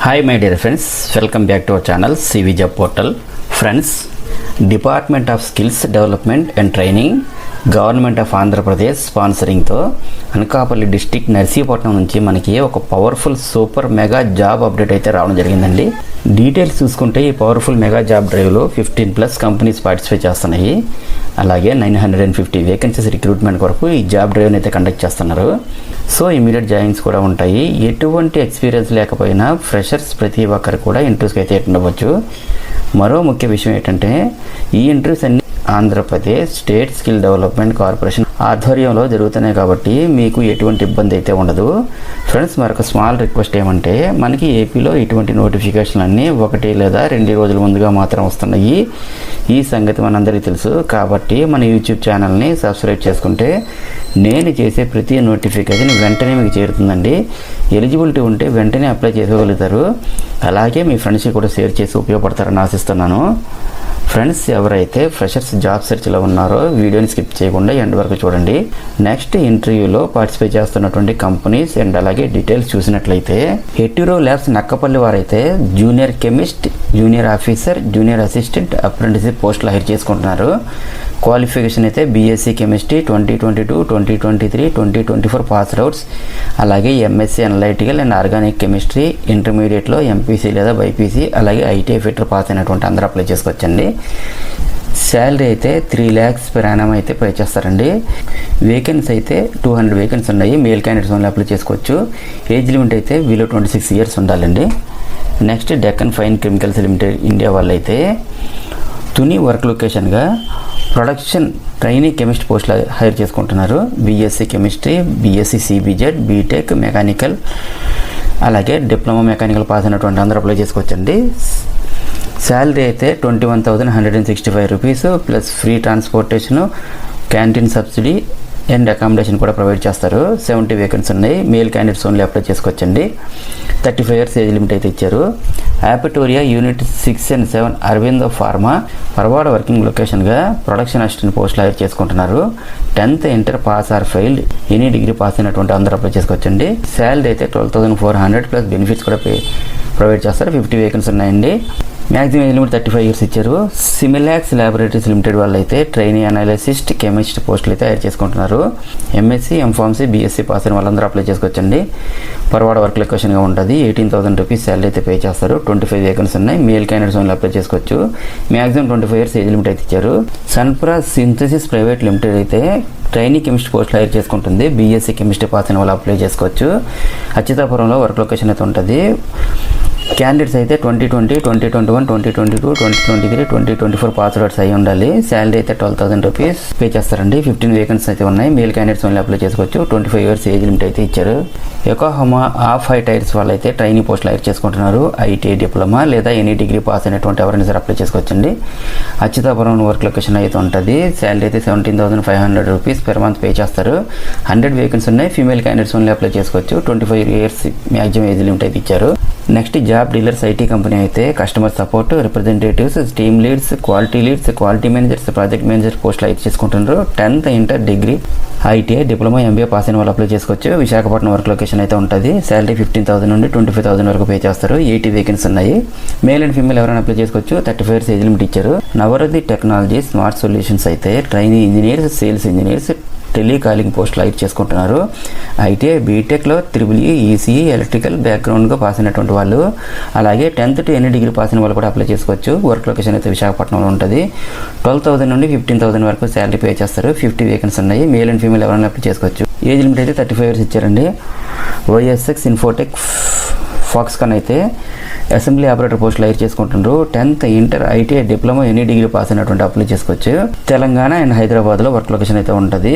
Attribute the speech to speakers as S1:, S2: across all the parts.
S1: Hi my dear friends, welcome back to our channel CV Job Portal. Friends, Department of Skills Development and Training, government of Andhra Pradesh స్పాన్సరింగ్తో Anakapalli district Narsipatnam నుంచి మనకి ఒక powerful super mega job update అయితే రావడం జరిగిందండి. Details చూసుకుంటే ఈ powerful mega job డ్రైవ్లో 15+ కంపెనీస్ పార్టిసిపేట్ చేస్తున్నాయి. అలాగే 950 వేకెన్సీస్ రిక్రూట్మెంట్ కొరకు ఈ జాబ్ డ్రైవ్ని అయితే కండక్ట్ చేస్తున్నారు. సో ఇమీడియట్ జాయిన్స్ కూడా ఉంటాయి. ఎటువంటి ఎక్స్పీరియన్స్ లేకపోయినా ఫ్రెషర్స్ ప్రతి ఒక్కరు కూడా ఇంటర్వ్యూస్కి అయితే ఉండవచ్చు. మరో ముఖ్య విషయం ఏంటంటే ఈ ఇంటర్వ్యూస్ అన్ని Andhra Pradesh state skill development corporation ఆధ్వర్యంలో జరుగుతున్నాయి కాబట్టి మీకు ఎటువంటి ఇబ్బంది అయితే ఉండదు. ఫ్రెండ్స్, మరొక స్మాల్ రిక్వెస్ట్ ఏమంటే మనకి ఏపీలో ఇటువంటి నోటిఫికేషన్లు అన్నీ 1 లేదా 2 రోజుల ముందుగా మాత్రం వస్తున్నాయి. ఈ సంగతి మనందరికీ తెలుసు. కాబట్టి మన యూట్యూబ్ ఛానల్ని సబ్స్క్రైబ్ చేసుకుంటే నేను చేసే ప్రతి నోటిఫికేషన్ వెంటనే మీకు చేరుతుందండి. ఎలిజిబిలిటీ ఉంటే వెంటనే అప్లై చేసుకోగలుగుతారు. అలాగే మీ ఫ్రెండ్స్కి కూడా షేర్ చేసి ఉపయోగపడతారని ఆశిస్తున్నాను. ఫ్రెండ్స్, ఎవరైతే ఫ్రెషర్స్ జాబ్ సెర్చ్లో ఉన్నారో వీడియోని స్కిప్ చేయకుండా ఎండ్ వరకు చూడండి. నెక్స్ట్ ఇంటర్వ్యూలో పార్టిసిపేట్ చేస్తున్నటువంటి కంపెనీస్ అండ్ అలాగే డీటెయిల్స్ చూసినట్లయితే హెట్యూరో ల్యాబ్స్ నక్కపల్లి వారైతే junior chemist, junior officer, junior assistant, apprenticeship పోస్టులు హైర్ చేసుకుంటున్నారు. క్వాలిఫికేషన్ అయితే బీఎస్సీ కెమిస్ట్రీ 2022, 2023, 2024 పాస్ అవుట్స్, అలాగే MSc analytical and organic chemistry, ఇంటర్మీడియట్లో ఎంపీసీ లేదా బైపీసీ, అలాగే ఐటీఐ ఫిటర్ పాస్ అయినటువంటి అందరూ అప్లై చేసుకోవచ్చండి. శాలరీ అయితే 3 lakhs per annum అయితే పే చేస్తారండి. వేకెన్సీ అయితే 200 వేకెన్సీ ఉన్నాయి. మేల్ క్యాండిడేట్స్ ఓన్లీ అప్లై చేసుకోవచ్చు. ఏజ్ లిమిట్ అయితే బిలో 26 years ఉండాలండి. Next Deccan fine chemicals limited India వాళ్ళైతే తుని వర్క్ లొకేషన్గా ప్రొడక్షన్ ట్రైనీ కెమిస్ట్ పోస్టులు హైర్ చేసుకుంటున్నారు. BSc chemistry, BSc CBZ, BTech mechanical, అలాగే డిప్లొమా మెకానికల్ పాస్ అయినటువంటి అందరూ అప్లై చేసుకోవచ్చండి. శాలరీ అయితే 21,165 rupees plus free transportation, canteen subsidy and accommodation కూడా ప్రొవైడ్ చేస్తారు. 70 వేకెన్సీ ఉన్నాయి. మేల్ క్యాండిడేట్స్ ఓన్లీ అప్లై చేసుకోవచ్చండి. 35 years ఏజ్ లిమిట్ అయితే ఇచ్చారు. Apitoria unit 6 and 7 Aurobindo pharma Paravada working లొకేషన్గా ప్రొడక్షన్ అసిస్టెంట్ పోస్టులు హైర్ చేసుకుంటున్నారు. 10th inter pass or failed, any degree pass అయినటువంటి అందరూ అప్లై చేసుకోవచ్చండి. శాలరీ అయితే 12,400 ప్లస్ బెనిఫిట్స్ కూడా ప్రొవైడ్ చేస్తారు. 50 వేకెన్సీ ఉన్నాయండి. మ్యాక్సిమం ఏజ్ లిమిట్ 35 years ఇచ్చారు. సిమిలాక్స్ ల్యాబొరేటరీస్ లిమిటెడ్ వాళ్ళు అయితే ట్రైనీ అనాలిసిస్ట్ కెమిస్ట్ పోస్టులు అయితే హైర్ చేసుకుంటున్నారు. ఎంఎస్సీ, ఎంఫార్మసీ, బీఎస్సీ పాస్ అయిన వాళ్ళందరూ అప్లై చేసుకోవచ్చండి. పరవాడ వర్క్ లొకేషన్గా ఉంటుంది. 18,000 రూపీస్ శాలరీ అయితే పే చేస్తారు. 25 వేకెన్సీ ఉన్నాయి. మేల్ క్యాండిడేట్స్ ఓన్లీ అప్లై చేసుకోవచ్చు. మ్యాక్సిమం 25 years ఏజ్ లిమిట్ అయితే ఇచ్చారు. సన్ప్రా సింథసిస్ ప్రైవేట్ లిమిటెడ్ అయితే ట్రైనీ కెమిస్ట్రీ పోస్టులు హైర్ చేసుకుంటుంది. బీఎస్సీ కెమిస్ట్రీ పాస్ అయిన వాళ్ళు అప్లై చేసుకోవచ్చు. అచ్యుతాపురంలో వర్క్ లొకేషన్ అయితే ఉంటుంది. క్యాండిడేట్స్ అయితే 2020, 2021, 2022, 2023, 2024 పాస్ అవుట్స్ అయి ఉండాలి. శాలరీ అయితే 12,000 రూపీస్ పే చేస్తారండి. 15 వేకెన్సీ అయితే ఉన్నాయి. మేల్ క్యాండిడేట్స్ ఓన్లీ అప్లై చేసుకోవచ్చు. 25 years ఏజ్ లిమిట్ అయితే ఇచ్చారు. యొకోహామా ఆఫ్ హై టైర్స్ వాళ్ళు అయితే ట్రైనీ పోస్టులు హైర్ చేసుకుంటున్నారు. ఐటీఐ డిప్లొమా లేదా ఎనీ డిగ్రీ పాస్ అయినటువంటి ఎవరైనా సరే అప్లై చేసుకోవచ్చండి. అచ్యుతాపురం వర్క్ లొకేషన్ అయితే ఉంటుంది. శాలరీ అయితే 17,500 రూపీస్ per month పే చేస్తారు. 100 వేకెన్సీ ఉన్నాయి. ఫీమేల్ క్యాండిడేట్స్ ఓన్లీ అప్లై చేసుకోవచ్చు. 25 years మ్యాక్సిమం ఏజ్ లిమిట్ అయితే ఇచ్చారు. Next job dealers IT company అయితే customer support representatives, team leads, quality managers, project manager పోస్టులు అయితే చేసుకుంటున్నారు. 10th inter degree, ITI, diploma, MBA pass అయిన వాళ్ళు అప్లై చేసుకోవచ్చు. విశాఖపట్నం వర్క్ లొకేషన్ అయితే ఉంటుంది. శాలరీ 15,000 నుండి 25,000 వరకు పే చేస్తారు. 80 వేకెన్సీ ఉన్నాయి. మేల్ అండ్ ఫీమేల్ ఎవరైనా అప్లై చేసుకోవచ్చు. 35 years ఏజ్ లిమిట్ ఇచ్చారు. నవరది టెక్నాలజీ స్మార్ట్ సొల్యూషన్స్ అయితే trainee engineers, sales engineers, telecalling పోస్టులు హైర్ చేసుకుంటున్నారు. అయితే బీటెక్లో EEE, ఈసీఈ, ఎలక్ట్రికల్ బ్యాక్గ్రౌండ్గా పాస్ అయినటువంటి వాళ్ళు, అలాగే 10th to any degree pass అయిన వాళ్ళు కూడా అప్లై చేసుకోవచ్చు. వర్క్ లొకేషన్ అయితే విశాఖపట్నంలో ఉంటుంది. 12,000 నుండి 15,000 వరకు శాలరీ పే చేస్తారు. 50 వేకెన్సీ ఉన్నాయి. మేల్ అండ్ ఫీమేల్ ఎవరైనా అప్లై చేసుకోవచ్చు. ఏజ్ లిమిట్ అయితే 35 years ఇచ్చారండి. వైఎస్ఎక్స్ ఇన్ఫోటెక్ ఫాక్స్కాన్ అయితే అసెంబ్లీ ఆపరేటర్ పోస్టులు హైర్ చేసుకుంటున్నారు. 10th inter, ITI, diploma, any degree pass అయినటువంటి అప్లై చేసుకోవచ్చు. తెలంగాణ అండ్ హైదరాబాద్లో వర్క్ లొకేషన్ అయితే ఉంటుంది.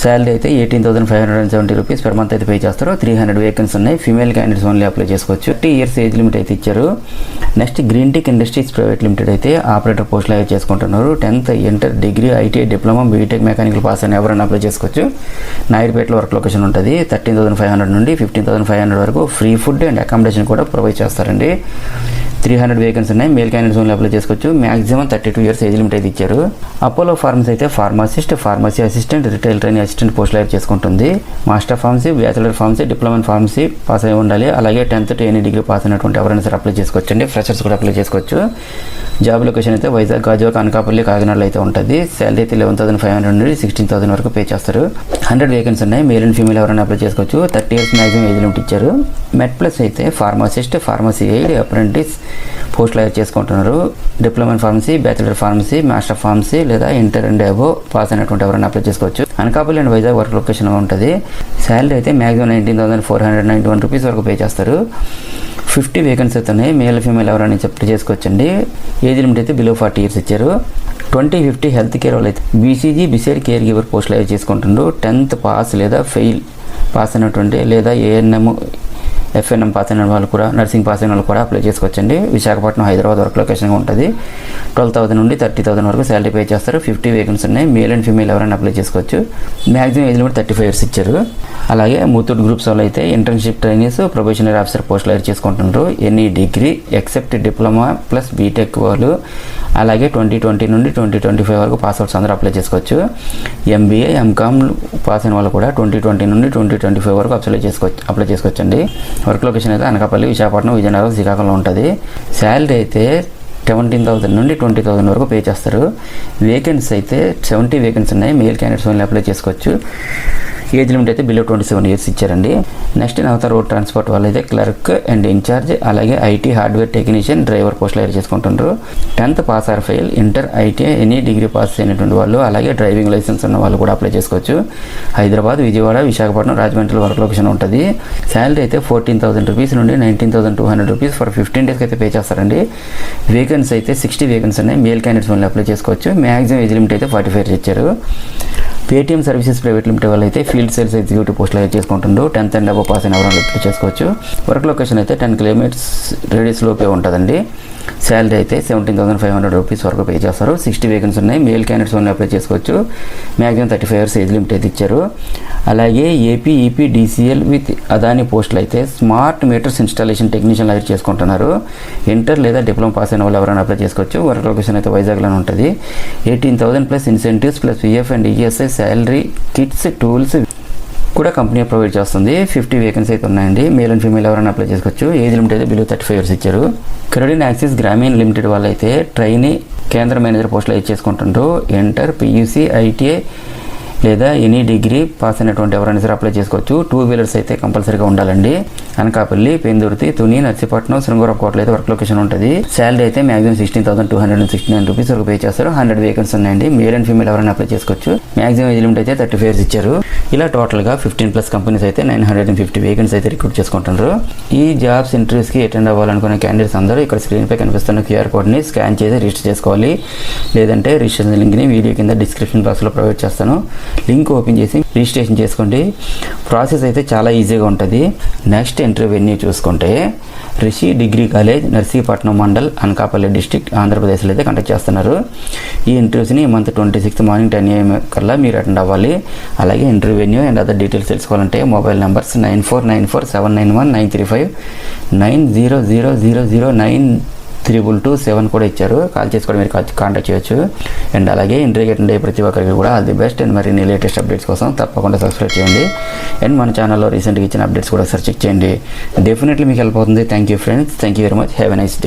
S1: శాలరీ అయితే 18,570 రూపీస్ per month అయితే పే చేస్తారు. 300 వేకెన్సీ ఉన్నాయి. ఫీమేల్ క్యాండిడేట్స్ ఓన్లీ అప్లై చేసుకోవచ్చు. 30 years ఏజ్ లిమిట్ అయితే ఇచ్చారు. Next Green Tick Industries Private Limited అయితే ఆపరేటర్ పోస్టులు హైర్ చేసుకుంటున్నారు. 10th inter, degree, ITI, diploma, BTech mechanical pass అయిన ఎవరైనా అప్లై చేసుకోవచ్చు. నాయుడుపేటలో వర్క్ లొకేషన్ ఉంటుంది. 13,500 నుండి 15,500 వరకు ఫ్రీ ఫుడ్ అండ్ అకామిడేషన్ కూడా ప్రొవైడ్ చేస్తారండి. 300 వేకెన్సీ ఉన్నాయి. మేల్ క్యాండిడేట్స్ ఓన్లీ అప్లై చేసుకోవచ్చు. మ్యాక్సిమం 32 ఇయర్స్ ఏజ్ లిమిట్ అయితే ఇచ్చారు. అపోలో ఫార్మసీ అయితే pharmacist, pharmacy assistant, retail training assistant పోస్టులు అయితే చేసుకుంటుంది. Master pharmacy, bachelor pharmacy, diploma pharmacy pass అయి ఉండాలి. అలాగే 10th to any degree pass అయినటువంటి ఎవరైనా సరే అప్లై చేసుకోవచ్చు అండి. ఫ్రెషర్స్ కూడా అప్లై చేసుకోవచ్చు. జాబ్ లొకేషన్ అయితే వైజాగ్, గాజువాక, అనకాపల్లి, కాకినాడలో అయితే ఉంటుంది. శాలరీ అయితే 11,500 నుండి 16,000 వరకు పే చేస్తారు. 100 వేకెన్సీ ఉన్నాయి. మేల్ అండ్ ఫీమేల్ ఎవరైనా అప్లై చేసుకోవచ్చు. 30 ఇయర్స్ మ్యాక్సిమం ఏజ్ లిమిట్ ఇచ్చారు. మెడ్ ప్లస్ అయితే ఫార్మసిస్ట్, ఫార్మసీ ఎయిడ్, అప్రెంటిస్ పోస్టులు అయితే చేసుకుంటున్నారు. Diploma pharmacy, bachelor pharmacy, master pharmacy లేదా ఇంటర్ అండ్ అబో పాస్ అయినటువంటి ఎవరైనా అప్లై చేసుకోవచ్చు. Anakapalli and Vizag work location ఉంటుంది. శాలరీ అయితే మ్యాక్సిమం 19,491 రూపీస్ వరకు పే చేస్తారు. 50 వేకెన్సీ ఉన్నాయి. మేల్ ఫీమేల్ ఎవరైనా అప్లై చేసుకోవచ్చండి. ఏజ్ లిమిట్ అయితే బిలో 40 ఇయర్స్ ఇచ్చారు. 2050 హెల్త్ కేర్ వాళ్ళు అయితే బీసీజీ, బిసైడ్ కేర్ గివర్ పోస్టులు అయితే చేసుకుంటున్నారు. 10th పాస్ లేదా ఫెయిల్ పాస్ అయినటువంటి లేదా ఏఎన్ఎం, ఎఫ్ఎన్ఎం పాస్ అయిన వాళ్ళు కూడా, నర్సింగ్ పాస్ అయిన వాళ్ళు కూడా అప్లై చేసుకోవచ్చండి. విశాఖపట్నం, హైదరాబాద్ వర్క్ లొకేషన్గా ఉంటుంది. 12,000 నుండి 30,000 వరకు శాలరీ పే చేస్తారు. 50 వేకెన్సీ ఉన్నాయి. మేల్ అండ్ ఫీమేల్ ఎవరైనా అప్లై చేసుకోవచ్చు. మ్యాక్సిమం ఏజ్ లిమిట్ 35 ఇయర్స్ ఇచ్చారు. అలాగే ముత్తూట్ గ్రూప్స్ వాళ్ళు అయితే ఇంటర్న్షిప్ ట్రైనీస్, ప్రొబేషనరీ ఆఫీసర్ పోస్టులు అయితే చేసుకుంటున్నారు. Any degree except diploma plus BTech వాళ్ళు, అలాగే 2020 నుండి 2025 వరకు పాస్అవుట్స్ అందరూ అప్లై చేసుకోవచ్చు. ఎంబీఏ, ఎంకామ్ పాస్ అయిన వాళ్ళు కూడా 2020 నుండి 2025 వరకు అప్లై చేసుకోవచ్చండి. వర్క్ లొకేషన్ అయితే అనకాపల్లి, విశాఖపట్నం, విజయనగరం, శ్రీకాకుళంలో ఉంటుంది. శాలరీ అయితే 17,000 నుండి 20,000 వరకు పే చేస్తారు. వేకెన్సీ అయితే 70 వేకెన్సీ ఉన్నాయి. మేల్ క్యాండిడేట్స్ ఓన్లీ అప్లై చేసుకోవచ్చు. ఏజ్ లిమిట్ అయితే బిలో 27 ఇయర్స్ ఇచ్చారండి. నెక్స్ట్ నవత రోడ్ ట్రాన్స్పోర్ట్ వాళ్ళు అయితే క్లర్క్ అండ్ ఇన్ఛార్జ్, అలాగే ఐటీ హార్డ్వేర్ టెక్నీషియన్, డ్రైవర్ పోస్టులు అయితే చేసుకుంటున్నారు. 10th pass or fail, inter, ITI, any degree pass అయినటువంటి వాళ్ళు, అలాగే డ్రైవింగ్ లైసెన్స్ ఉన్న వాళ్ళు కూడా అప్లై చేసుకోవచ్చు. హైదరాబాద్, విజయవాడ, విశాఖపట్నం, రాజమండ్రి వర్క్ లొకేషన్ ఉంటుంది. శాలరీ అయితే 14,000 రూపీస్ నుండి 19,200 రూపీస్ ఫర్ 15 డేస్కి అయితే పే చేస్తారండి. వేకెన్సీ అయితే 60 వేకెన్సీ ఉన్నాయి. మేల్ క్యాండిడేట్స్ ఓన్లీ అప్లై చేసుకోవచ్చు. మ్యాక్సిమం ఏజ్ లిమిట్ అయితే 45 ఇయర్స్ ఇచ్చారు. పేటీఎం సర్వీసెస్ ప్రైవేట్ లిమిటెడ్ వాళ్ళు అయితే ఫీల్డ్ సేల్స్ ఎగ్జిక్యూటివ్ పోస్టులు అయితే చేసుకుంటుండ్రు. 10th అండ్ అబవ్ పాస్ అయిన ఎవరైనా అప్లై చేసుకోవచ్చు. వర్క్ లొకేషన్ అయితే 10 కిలోమీటర్స్ రేడియస్ లోపే ఉంటుందండి. శాలరీ అయితే 17,500 రూపీస్ వరకు పే చేస్తారు. 60 వేకెన్సీ ఉన్నాయి. మేల్ క్యాండిడేట్స్ ఓన్లీ అప్లై చేసుకోవచ్చు. మ్యాక్సిమం 35 ఇయర్స్ ఏజ్ లిమిట్ అయితే ఇచ్చారు. అలాగే AP, EP, DCL with Adani పోస్టులు అయితే స్మార్ట్ మీటర్స్ ఇన్స్టాలేషన్ టెక్నీషియన్ అయితే చేసుకుంటున్నారు. ఇంటర్ లేదా డిప్లొమా పాస్ అయిన వాళ్ళు ఎవరైనా అప్లై చేసుకోవచ్చు. వర్క్ లొకేషన్ అయితే వైజాగ్లోనే ఉంటుంది. 18,000 plus incentives plus PF and ESI, salary, kits, tools కూడా కంపెనీ ప్రొవైడ్ చేస్తుంది. 50 వేకెన్సీ అయితే ఉన్నాయండి. మేల్ అండ్ ఫీమేల్ ఎవరైనా అప్లై చేసుకోవచ్చు. ఏజ్ లిమిట్ అయితే బిలో 35 ఇయర్స్ ఇచ్చారు. కెరోడిన్ యాక్సిస్ గ్రామీణ లిమిటెడ్ వాళ్ళు అయితే ట్రైనీ, కేంద్ర మేనేజర్ పోస్టులు అయితే చేసుకుంటుండ్రు. ఇంటర్, పియూసీ, ఐటీఐ లేదా ఎనీ డిగ్రీ పాస్ అయినటువంటి ఎవరైనా సరే అప్లై చేసుకోవచ్చు. 2 వీలర్స్ అయితే కంపల్సరీగా ఉండాలండి. అనకాపల్లి, పెందుర్తి, తుని, నర్సీపట్నం, శృంగవరపుకోటలో అయితే వర్క్ లొకేషన్ ఉంటుంది. శాలరీ అయితే మ్యాక్సిమం 16,269 రూపీస్ వరకు పే చేస్తారు. 100 వేకెన్సీ ఉన్నాయండి. మేల్ అండ్ ఫీమేల్ ఎవరైనా అప్లై చేసుకోవచ్చు. మ్యాక్సిమం ఏజ్ లిమిట్ అయితే 35 ఇయర్స్ ఇచ్చారు. ఇలా టోటల్గా 15+ కంపెనీస్ అయితే 950 వేకెన్సీ అయితే రిక్రూట్ చేసుకుంటున్నారు. ఈ జాబ్స్ ఇంటర్వ్యూస్కి అటెండ్ అవ్వాలనుకునే క్యాండిడేట్స్ అందరూ ఇక్కడ స్క్రీన్పై కనిపిస్తున్న QR కోడ్ని స్కాన్ చేసి రిజిస్టర్ చేసుకోవాలి. లేదంటే రిజిస్ట్రేషన్ లింక్ని వీడియో కింద డిస్క్రిప్షన్ బాక్స్లో ప్రొవైడ్ చేస్తాను. లింక్ ఓపెన్ చేసి రిజిస్ట్రేషన్ చేసుకోండి. ప్రాసెస్ అయితే చాలా ఈజీగా ఉంటుంది. నెక్స్ట్ ఇంటర్వ్యూ వెన్యూ చూసుకుంటే Rishi degree college, Narsipatnam mandal, Anakapalli district, ఆంధ్రప్రదేశ్లో అయితే కండక్ట్ చేస్తున్నారు. ఈ ఇంటర్వ్యూస్ని ఈ మంత్ 26th మార్నింగ్ 10 AM కల్లా మీరు అటెండ్ అవ్వాలి. అలాగే interview venue and other details తెలుసుకోవాలంటే మొబైల్ నెంబర్స్ 9494791935, 9000093227 కూడా ఇచ్చారు. కాల్ చేసి కూడా మీరు కాంటాక్ట్ చేయొచ్చు. అండ్ అలాగే ఇంటర్వ్యూకి అటెండ్ అయ్యే ప్రతి ఒక్కరికి కూడా ఆల్ ది బెస్ట్. అండ్ మరిన్ని లేటెస్ట్ అప్డేట్స్ కోసం తప్పకుండా సబ్స్క్రైబ్ చేయండి. అండ్ మన ఛానల్లో రీసెంట్గా ఇచ్చిన అప్డేట్స్ కూడా ఒకసారి చెక్ చేయండి. డెఫినెట్లీ మీకు హెల్ప్ అవుతుంది. Thank you friends. Thank you very much. Have a nice day.